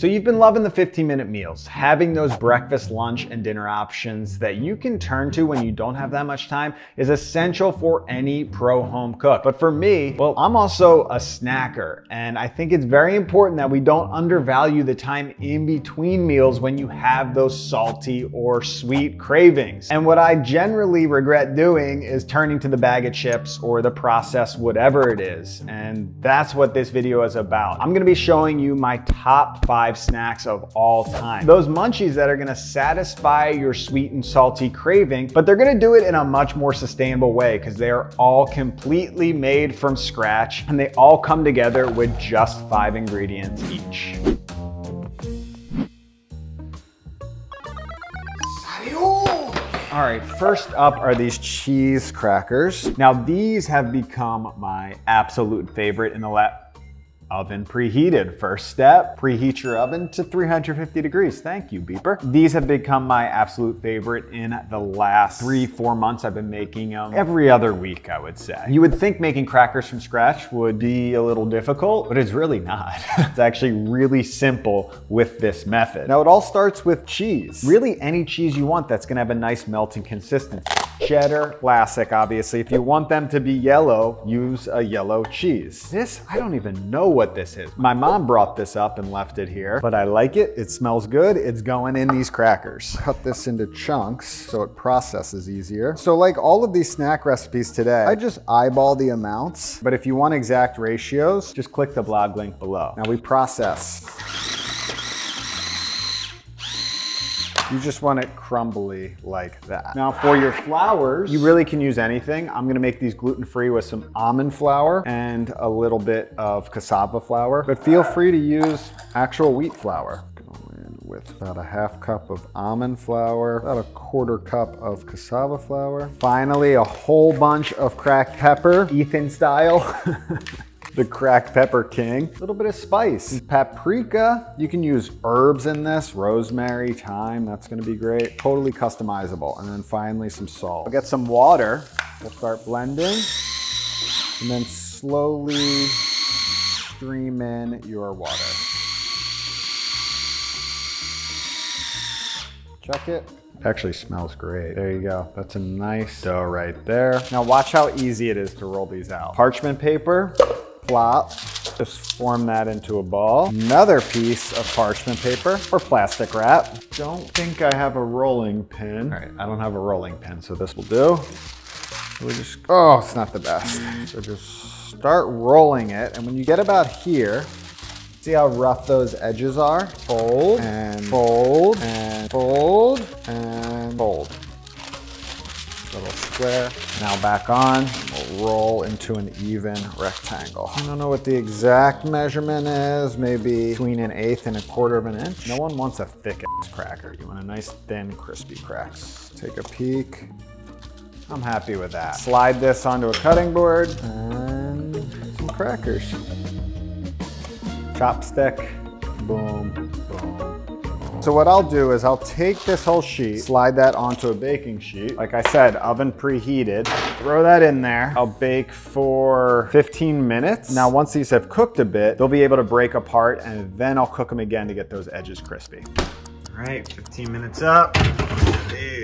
So you've been loving the 15-minute meals, having those breakfast, lunch, and dinner options that you can turn to when you don't have that much time is essential for any pro home cook. But for me, well, I'm also a snacker, and I think it's very important that we don't undervalue the time in between meals when you have those salty or sweet cravings. And what I generally regret doing is turning to the bag of chips or the processed whatever it is. And that's what this video is about. I'm gonna be showing you my top 5 snacks of all time. Those munchies that are gonna satisfy your sweet and salty craving, but they're gonna do it in a much more sustainable way because they are all completely made from scratch and they all come together with just 5 ingredients each. All right, first up are these cheese crackers. Now these have become my absolute favorite in the oven preheated. First step, preheat your oven to 350 degrees. Thank you, beeper. These have become my absolute favorite in the last 3-4 months. I've been making them every other week, I would say. You would think making crackers from scratch would be a little difficult, but it's really not. It's actually really simple with this method. Now it all starts with cheese. Really any cheese you want that's gonna have a nice melting consistency. Cheddar, classic, obviously. If you want them to be yellow, use a yellow cheese. This, I don't even know what this is. My mom brought this up and left it here, but I like it. It smells good. It's going in these crackers. Cut this into chunks so it processes easier. So like all of these snack recipes today, I just eyeball the amounts, but if you want exact ratios, just click the blog link below. Now we process. You just want it crumbly like that. Now for your flours, you really can use anything. I'm gonna make these gluten-free with some almond flour and a little bit of cassava flour, but feel free to use actual wheat flour. Go in with about a 1/2 cup of almond flour, about a 1/4 cup of cassava flour. Finally, a whole bunch of cracked pepper, Ethan style. The cracked pepper king. A little bit of spice. Paprika, you can use herbs in this, rosemary, thyme, that's gonna be great. Totally customizable. And then finally some salt. I'll get some water. We'll start blending. And then slowly stream in your water. Check it. Actually smells great. There you go. That's a nice dough right there. Now watch how easy it is to roll these out. Parchment paper. Plop, just form that into a ball. Another piece of parchment paper or plastic wrap. Don't think I have a rolling pin. All right, I don't have a rolling pin, so this will do. We just, oh, it's not the best. So just start rolling it, and when you get about here, see how rough those edges are? Fold, and fold, and fold, and fold. Little square. Now back on, we'll roll into an even rectangle. I don't know what the exact measurement is, maybe between 1/8 and 1/4 of an inch. No one wants a thick ass cracker. You want a nice thin, crispy crack. Take a peek. I'm happy with that. Slide this onto a cutting board and some crackers. Chopstick, boom, boom. So what I'll do is I'll take this whole sheet, slide that onto a baking sheet. Like I said, oven preheated. Throw that in there. I'll bake for 15 minutes. Now, once these have cooked a bit, they'll be able to break apart, and then I'll cook them again to get those edges crispy. All right, 15 minutes up.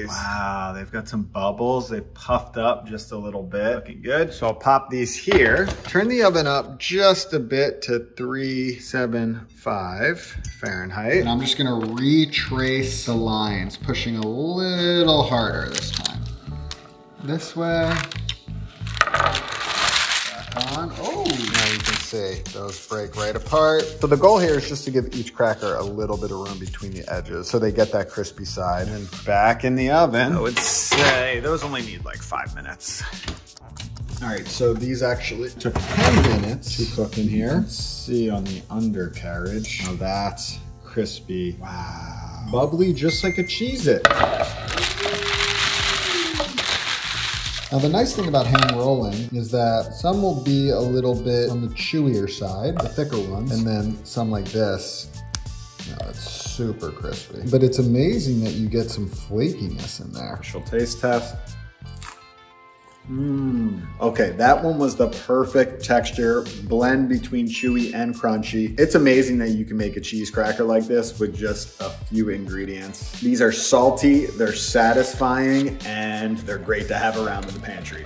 Wow, they've got some bubbles. They've puffed up just a little bit. Looking good. So I'll pop these here. Turn the oven up just a bit to 375 Fahrenheit. And I'm just gonna retrace the lines, pushing a little harder this time. This way. Back on. Oh, now you can see those break right apart. So the goal here is just to give each cracker a little bit of room between the edges so they get that crispy side. And back in the oven, I would say those only need like 5 minutes. All right, so these actually took 10 minutes to cook in here. Let's see on the undercarriage. Now that's crispy. Wow. Bubbly just like a Cheez-It. Now the nice thing about hand rolling is that some will be a little bit on the chewier side, the thicker ones, and then some like this. It's super crispy. But it's amazing that you get some flakiness in there. Initial taste test. Okay, that one was the perfect texture, blend between chewy and crunchy. It's amazing that you can make a cheese cracker like this with just a few ingredients. These are salty, they're satisfying, and they're great to have around in the pantry.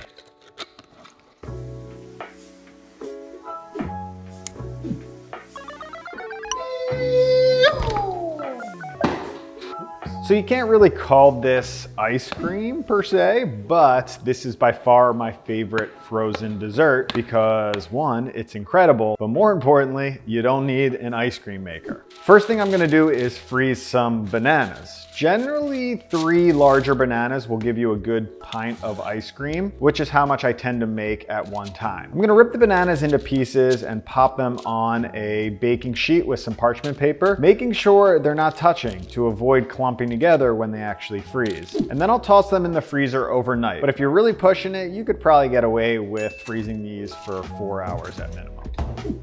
So you can't really call this ice cream per se, but this is by far my favorite frozen dessert because one, it's incredible, but more importantly, you don't need an ice cream maker. First thing I'm gonna do is freeze some bananas. Generally, 3 larger bananas will give you a good pint of ice cream, which is how much I tend to make at one time. I'm gonna rip the bananas into pieces and pop them on a baking sheet with some parchment paper, making sure they're not touching to avoid clumping together when they actually freeze. And then I'll toss them in the freezer overnight. But if you're really pushing it, you could probably get away with freezing these for 4 hours at minimum.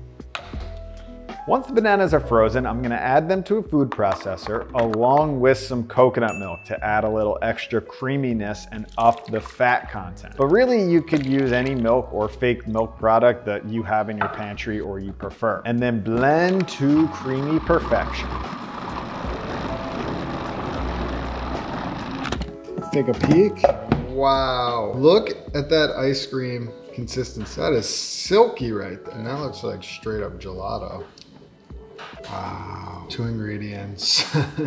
Once the bananas are frozen, I'm gonna add them to a food processor along with some coconut milk to add a little extra creaminess and up the fat content. But really, you could use any milk or fake milk product that you have in your pantry or you prefer. And then blend to creamy perfection. Take a peek. Wow, look at that ice cream consistency. That is silky right there. And that looks like straight up gelato. Wow, 2 ingredients.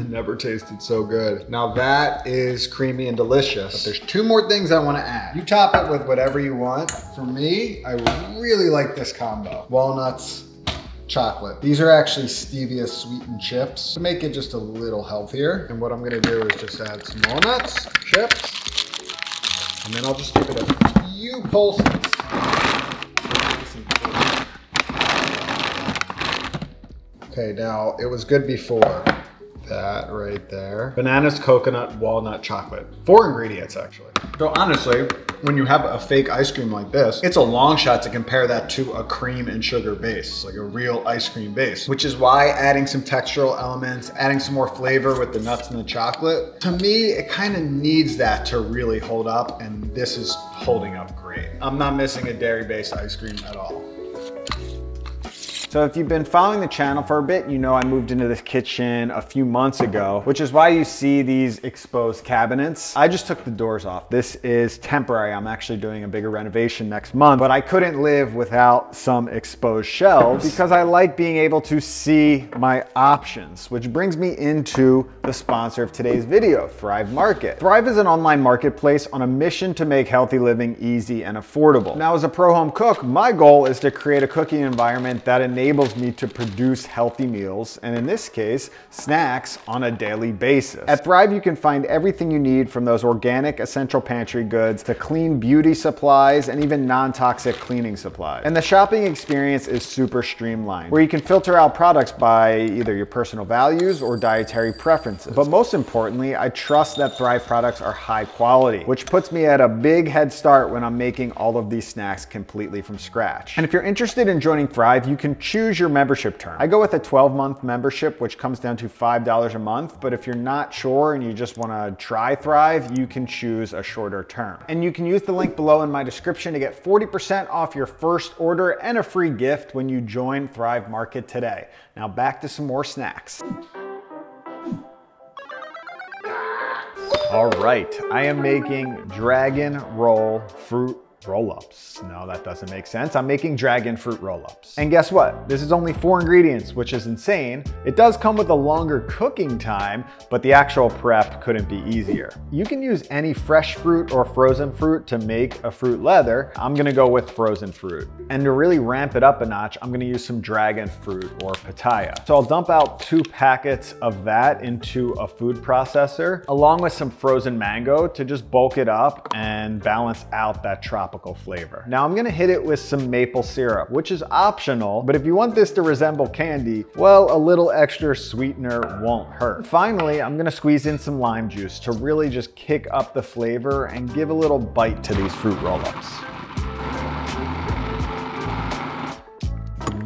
Never tasted so good. Now that is creamy and delicious. But there's 2 more things I want to add. You top it with whatever you want. For me, I really like this combo. Walnuts, chocolate. These are actually stevia sweetened chips to make it just a little healthier. And what I'm gonna do is just add some walnuts, chips, and then I'll just give it a few pulses. Okay, now it was good before. That right there. Bananas, coconut, walnut, chocolate. 4 ingredients actually. So honestly, when you have a fake ice cream like this, it's a long shot to compare that to a cream and sugar base, like a real ice cream base, which is why adding some textural elements, adding some more flavor with the nuts and the chocolate, to me, it kind of needs that to really hold up, and this is holding up great. I'm not missing a dairy-based ice cream at all. So if you've been following the channel for a bit, you know I moved into this kitchen a few months ago, which is why you see these exposed cabinets. I just took the doors off. This is temporary. I'm actually doing a bigger renovation next month, but I couldn't live without some exposed shelves because I like being able to see my options, which brings me into the sponsor of today's video, Thrive Market. Thrive is an online marketplace on a mission to make healthy living easy and affordable. Now, as a pro home cook, my goal is to create a cooking environment that enables me to produce healthy meals, and in this case, snacks on a daily basis. At Thrive, you can find everything you need from those organic essential pantry goods to clean beauty supplies and even non-toxic cleaning supplies. And the shopping experience is super streamlined, where you can filter out products by either your personal values or dietary preferences. But most importantly, I trust that Thrive products are high quality, which puts me at a big head start when I'm making all of these snacks completely from scratch. And if you're interested in joining Thrive, you can choose your membership term. I go with a 12-month membership, which comes down to $5 a month. But if you're not sure and you just want to try Thrive, you can choose a shorter term. And you can use the link below in my description to get 40% off your first order and a free gift when you join Thrive Market today. Now back to some more snacks. All right, I am making dragon roll fruit roll-ups. No, that doesn't make sense. I'm making dragon fruit roll-ups. And guess what? This is only 4 ingredients, which is insane. It does come with a longer cooking time, but the actual prep couldn't be easier. You can use any fresh fruit or frozen fruit to make a fruit leather. I'm gonna go with frozen fruit. And to really ramp it up a notch, I'm gonna use some dragon fruit or pitaya. So I'll dump out 2 packets of that into a food processor, along with some frozen mango to just bulk it up and balance out that tropical flavor. Now I'm gonna hit it with some maple syrup, which is optional, but if you want this to resemble candy, well, a little extra sweetener won't hurt. Finally, I'm gonna squeeze in some lime juice to really just kick up the flavor and give a little bite to these fruit roll-ups.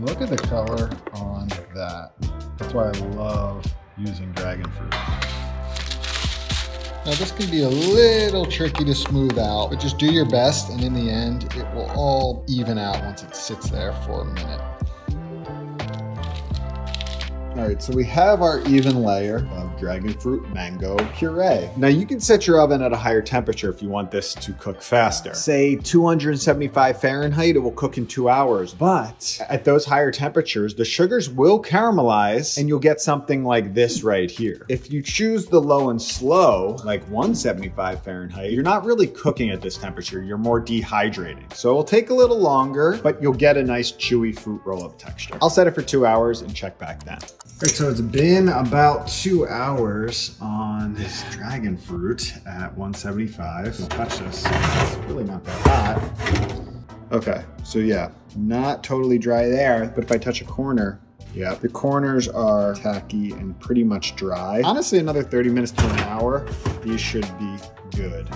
Look at the color on that. That's why I love using dragon fruit. Now this can be a little tricky to smooth out, but just do your best, and in the end, it will all even out once it sits there for a minute. All right, so we have our even layer of dragon fruit mango puree. Now you can set your oven at a higher temperature if you want this to cook faster. Say 275 Fahrenheit, it will cook in 2 hours. But at those higher temperatures, the sugars will caramelize and you'll get something like this right here. If you choose the low and slow, like 175 Fahrenheit, you're not really cooking at this temperature, you're more dehydrating. So it'll take a little longer, but you'll get a nice chewy fruit roll-up texture. I'll set it for 2 hours and check back then. All right, so it's been about 2 hours on this dragon fruit at 175. Don't touch this, it's really not that hot. Okay, so yeah, not totally dry there, but if I touch a corner, yeah, the corners are tacky and pretty much dry. Honestly, another 30 minutes to an hour, these should be good.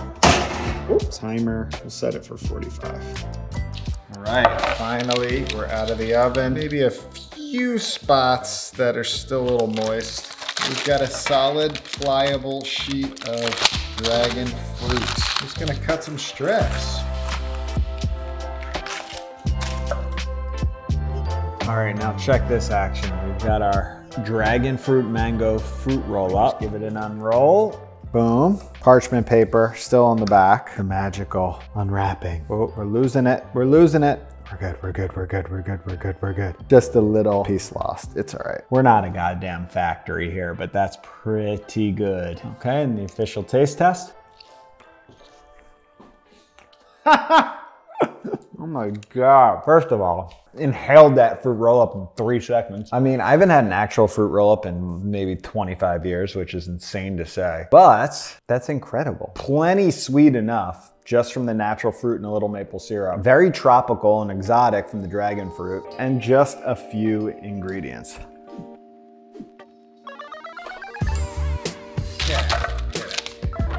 Oops, timer, we'll set it for 45. All right, finally, we're out of the oven. Maybe a few spots that are still a little moist. We've got a solid, pliable sheet of dragon fruit. I'm just gonna cut some strips. All right, now check this action. We've got our dragon fruit mango fruit roll up. Give it an unroll. Boom. Parchment paper still on the back. The magical unwrapping. Oh, we're losing it. We're losing it. We're good, we're good, we're good, we're good, we're good, we're good. Just a little piece lost. It's all right. We're not a goddamn factory here, but that's pretty good. Okay, and the official taste test. Oh my God. First of all, inhaled that fruit roll up in 3 seconds. I mean, I haven't had an actual fruit roll up in maybe 25 years, which is insane to say, but that's incredible. Plenty sweet enough just from the natural fruit and a little maple syrup. Very tropical and exotic from the dragon fruit, and just a few ingredients.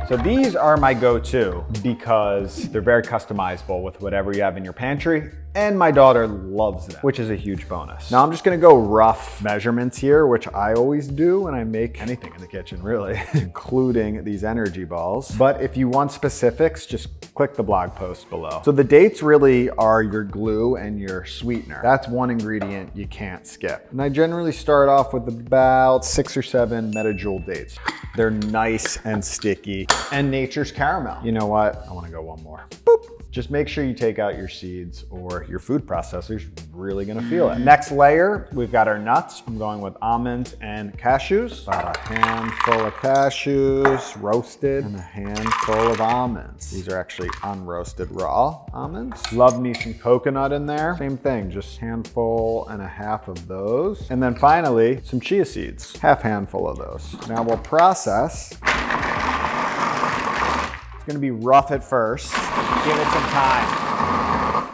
So these are my go-to because they're very customizable with whatever you have in your pantry, and my daughter loves them, which is a huge bonus. Now I'm just gonna go rough measurements here, which I always do when I make anything in the kitchen, really, including these energy balls. But if you want specifics, just click the blog post below. So the dates really are your glue and your sweetener. That's one ingredient you can't skip. And I generally start off with about 6 or 7 metajoule dates. They're nice and sticky, and nature's caramel. You know what? I wanna go one more. Boop. Just make sure you take out your seeds or your food processor's really gonna feel it. Next layer, we've got our nuts. I'm going with almonds and cashews. About a handful of cashews, roasted, and a handful of almonds. These are actually unroasted raw almonds. Love me some coconut in there. Same thing, just handful and a half of those. And then finally, some chia seeds. Half handful of those. Now we'll process. It's gonna be rough at first. Give it some time.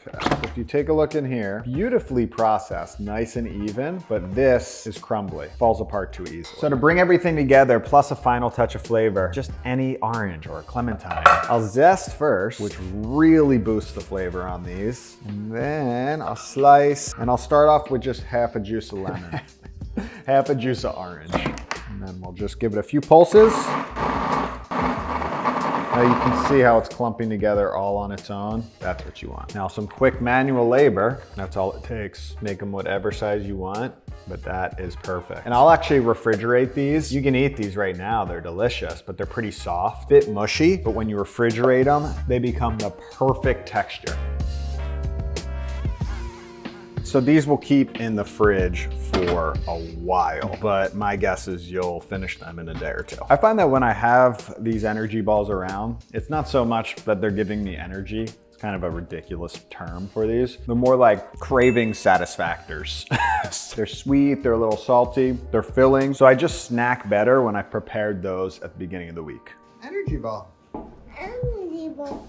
Okay. If you take a look in here, beautifully processed, nice and even, but this is crumbly, falls apart too easily. So to bring everything together, plus a final touch of flavor, just any orange or clementine. I'll zest first, which really boosts the flavor on these. And then I'll slice, and I'll start off with just half a juice of lemon, half a juice of orange. And then we'll just give it a few pulses. Now you can see how it's clumping together all on its own. That's what you want. Now some quick manual labor. That's all it takes. Make them whatever size you want, but that is perfect. And I'll actually refrigerate these. You can eat these right now. They're delicious, but they're pretty soft, bit mushy, but when you refrigerate them, they become the perfect texture. So these will keep in the fridge for a while, but my guess is you'll finish them in a day or two. I find that when I have these energy balls around, it's not so much that they're giving me energy. It's kind of a ridiculous term for these. They're more like craving satisfactors. They're sweet, they're a little salty, they're filling. So I just snack better when I've prepared those at the beginning of the week. Energy ball. Energy ball.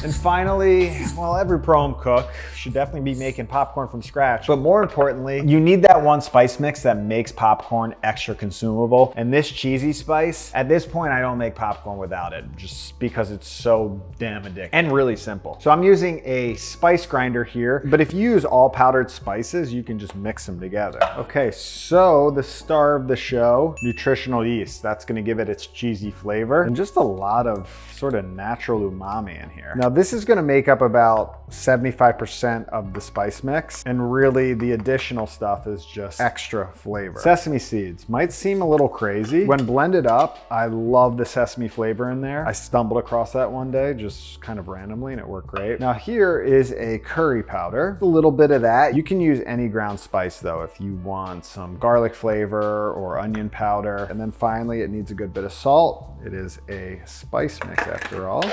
And finally, well, every pro home cook should definitely be making popcorn from scratch. But more importantly, you need that one spice mix that makes popcorn extra consumable. And this cheesy spice, at this point, I don't make popcorn without it, just because it's so damn addictive and really simple. So I'm using a spice grinder here, but if you use all powdered spices, you can just mix them together. Okay, so the star of the show, nutritional yeast. That's gonna give it its cheesy flavor and just a lot of sort of natural umami in here. Now this is gonna make up about 75% of the spice mix, and really the additional stuff is just extra flavor. Sesame seeds might seem a little crazy. When blended up, I love the sesame flavor in there. I stumbled across that one day, just kind of randomly, and it worked great. Now here is a curry powder, a little bit of that. You can use any ground spice though if you want some garlic flavor or onion powder. And then finally, it needs a good bit of salt. It is a spice mix after all.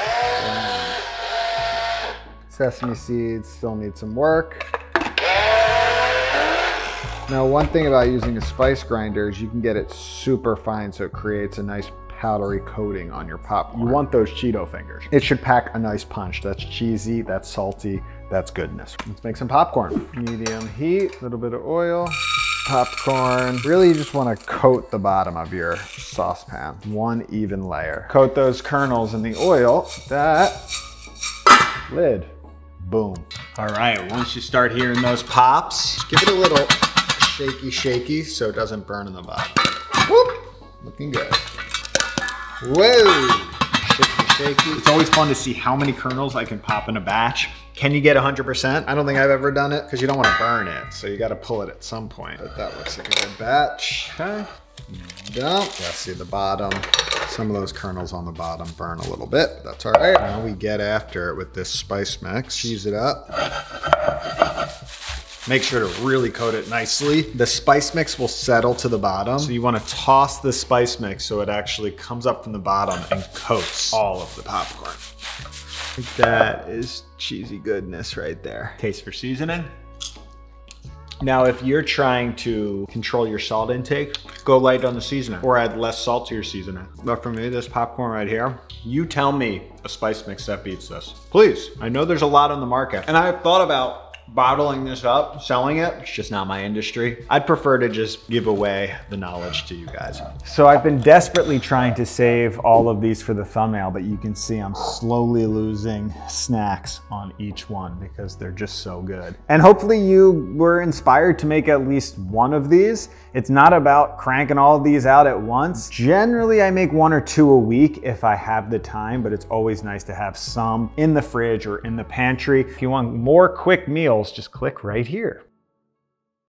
Sesame seeds still need some work. Now, one thing about using a spice grinder is you can get it super fine so it creates a nice powdery coating on your popcorn. You want those Cheeto fingers. It should pack a nice punch. That's cheesy, that's salty, that's goodness. Let's make some popcorn. Medium heat, a little bit of oil. Popcorn. Really, you just want to coat the bottom of your saucepan. One even layer. Coat those kernels in the oil. That lid. Boom. All right, once you start hearing those pops, give it a little shaky so it doesn't burn in the bottom. Whoop, looking good. Whoa, shaky. It's always fun to see how many kernels I can pop in a batch. Can you get 100%? I don't think I've ever done it because you don't want to burn it. So you got to pull it at some point. But that looks like a good batch. Okay. Dump. Yeah, see the bottom. Some of those kernels on the bottom burn a little bit, but that's all right. Now we get after it with this spice mix. Cheese it up. Make sure to really coat it nicely. The spice mix will settle to the bottom. So you want to toss the spice mix so it actually comes up from the bottom and coats all of the popcorn. That is cheesy goodness right there. Taste for seasoning. Now, if you're trying to control your salt intake, go light on the seasoning or add less salt to your seasoning. But for me, this popcorn right here, you tell me a spice mix that beats this. Please, I know there's a lot on the market. And I've thought about bottling this up, selling it. It's just not my industry. I'd prefer to just give away the knowledge to you guys. So I've been desperately trying to save all of these for the thumbnail, but you can see I'm slowly losing snacks on each one because they're just so good. And hopefully you were inspired to make at least one of these. It's not about cranking all of these out at once. Generally, I make 1 or 2 a week if I have the time, but it's always nice to have some in the fridge or in the pantry. If you want more quick meals, just click right here.